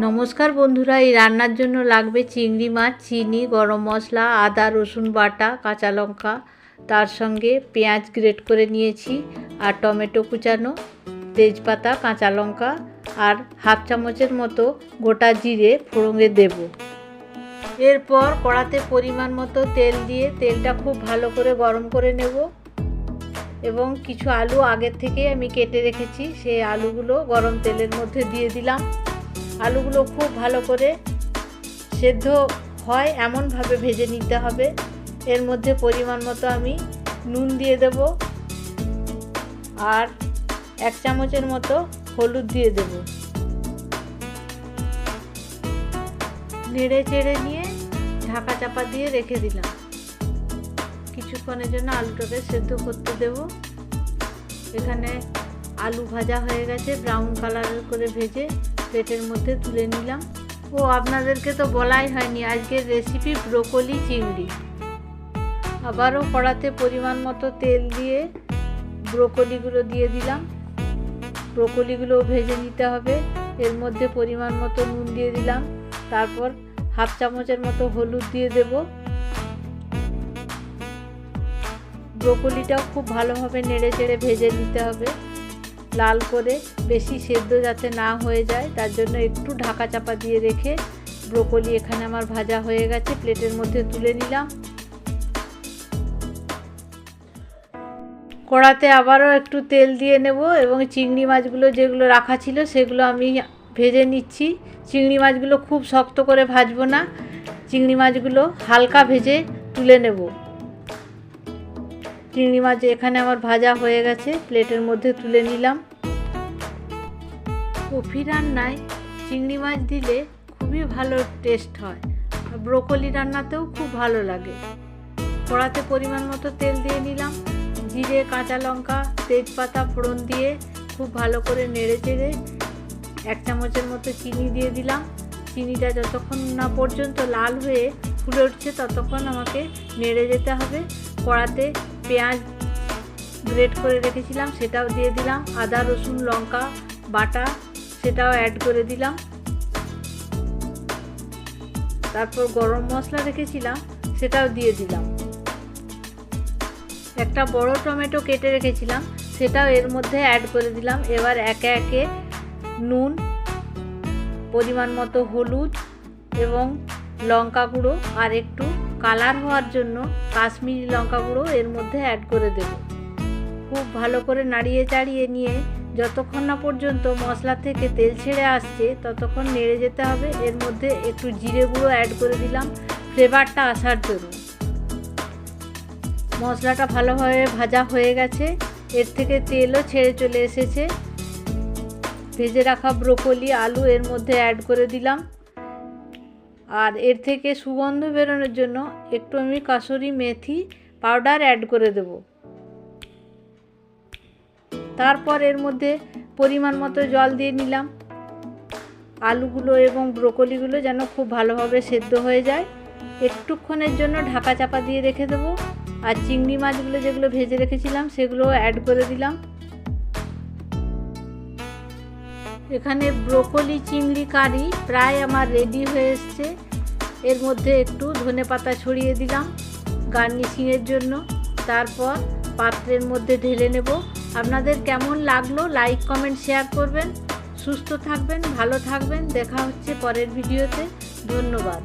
নমস্কার বন্ধুরা, এই রান্নার জন্য লাগবে চিংড়ি মাছ, চিনি, গরম মশলা, আদা রসুন বাটা, কাঁচা লঙ্কা, তার সঙ্গে পেঁয়াজ গ্রেট করে নিয়েছি আর টমেটো কুচানো, তেজপাতা, কাঁচা লঙ্কা আর হাফ চামচের মতো গোটা জিরে ফোড়নে দেব। এরপর কড়াতে পরিমাণ মতো তেল দিয়ে তেলটা খুব ভালো করে গরম করে নেব এবং কিছু আলু আগের থেকে আমি কেটে রেখেছি, সেই আলুগুলো গরম তেলের মধ্যে দিয়ে দিলাম। আলুগুলো খুব ভালো করে সেদ্ধ হয় এমনভাবে ভেজে নিতে হবে। এর মধ্যে পরিমাণ মতো আমি নুন দিয়ে দেব আর 1 চামচের মতো হলুদ দিয়ে দেব। নেড়ে চেড়ে নিয়ে ঢাকা চাপা দিয়ে রেখে দিলাম। কিছুক্ষণের জন্য আলুটাকে সেদ্ধ করতে দেব। এখানে আলু ভাজা হয়ে গেছে, ব্রাউন কালারের করে ভেজে প্লেটের মধ্যে তুলে নিলাম। ও আপনাদেরকে তো বলাই হয়নি, আজকের রেসিপি ব্রোকলি চিংড়ি। আবারও কড়াতে পরিমাণ মতো তেল দিয়ে ব্রোকলিগুলো দিয়ে দিলাম। ব্রোকলিগুলো ভেজে নিতে হবে। এর মধ্যে পরিমাণ মতো নুন দিয়ে দিলাম, তারপর হাফ চামচের মতো হলুদ দিয়ে দেব। ব্রোকলিটাও খুব ভালোভাবে নেড়ে চেড়ে ভেজে নিতে হবে, লাল করে, বেশি সেদ্ধ যাতে না হয়ে যায় তার জন্য একটু ঢাকা চাপা দিয়ে রেখে ব্রোকলি এখানে আমার ভাজা হয়ে গেছে, প্লেটের মধ্যে তুলে নিলাম। কড়াতে আবারও একটু তেল দিয়ে নেব এবং চিংড়ি মাছগুলো যেগুলো রাখা ছিল সেগুলো আমি ভেজে নিচ্ছি। চিংড়ি মাছগুলো খুব শক্ত করে ভাজবো না, চিংড়ি মাছগুলো হালকা ভেজে তুলে নেব। চিংড়ি মাছ এখানে আমার ভাজা হয়ে গেছে, প্লেটের মধ্যে তুলে নিলাম। কফি রান্নায় চিংড়ি মাছ দিলে খুবই ভালো টেস্ট হয়, আর ব্রোকলি রান্নাতেও খুব ভালো লাগে। কড়াতে পরিমাণ মতো তেল দিয়ে নিলাম, জিরে, কাঁচা লঙ্কা, তেজপাতা ফোড়ন দিয়ে খুব ভালো করে নেড়ে চেড়ে 1 চামচের মতো চিনি দিয়ে দিলাম। চিনিটা যতক্ষণ না পর্যন্ত লাল হয়ে ফুলে উঠছে ততক্ষণ আমাকে নেড়ে যেতে হবে। কড়াতে পেঁয়াজ গ্রেট করে রেখেছিলাম সেটাও দিয়ে দিলাম, আদা রসুন লঙ্কা বাটা সেটাও অ্যাড করে দিলাম। তারপর গরম মশলা রেখেছিলাম সেটাও দিয়ে দিলাম। একটা বড় টমেটো কেটে রেখেছিলাম সেটাও এর মধ্যে অ্যাড করে দিলাম। এবার একে একে নুন, পরিমাণ মতো হলুদ এবং লঙ্কা গুঁড়ো আর একটু কালার হওয়ার জন্য কাশ্মীরি লঙ্কা গুঁড়ো এর মধ্যে অ্যাড করে দেব। খুব ভালো করে নাড়িয়ে চাড়িয়ে নিয়ে যতক্ষণ না পর্যন্ত মশলা থেকে তেল ছেড়ে আসছে ততক্ষণ নেড়ে যেতে হবে। এর মধ্যে একটু জিরে গুঁড়ো অ্যাড করে দিলাম ফ্লেভারটা আসার জন্য। মশলাটা ভালোভাবে ভাজা হয়ে গেছে, এর থেকে তেলও ছেড়ে চলে এসেছে। ভেজে রাখা ব্রোকলি আলু এর মধ্যে অ্যাড করে দিলাম আর এর থেকে সুগন্ধ বেরোনোর জন্য একটু আমি কাসুরি মেথি পাউডার অ্যাড করে দেব। তারপর এর মধ্যে পরিমাণ মতো জল দিয়ে নিলাম। আলুগুলো এবং ব্রোকলিগুলো যেন খুব ভালোভাবে সেদ্ধ হয়ে যায়, একটুক্ষণের জন্য ঢাকা চাপা দিয়ে রেখে দেবো। আর চিংড়ি মাছগুলো যেগুলো ভেজে রেখেছিলাম সেগুলো অ্যাড করে দিলাম। এখানে ব্রোকলি চিংড়ি কারি প্রায় আমার রেডি হয়ে এসছে। এর মধ্যে একটু ধনেপাতা ছড়িয়ে দিলাম গার্নিশিংয়ের জন্য। তারপর পাত্রের মধ্যে ঢেলে নেব। আপনাদের কেমন লাগলো লাইক কমেন্ট শেয়ার করবেন। সুস্থ থাকবেন, ভালো থাকবেন। দেখা হচ্ছে পরের ভিডিওতে। ধন্যবাদ।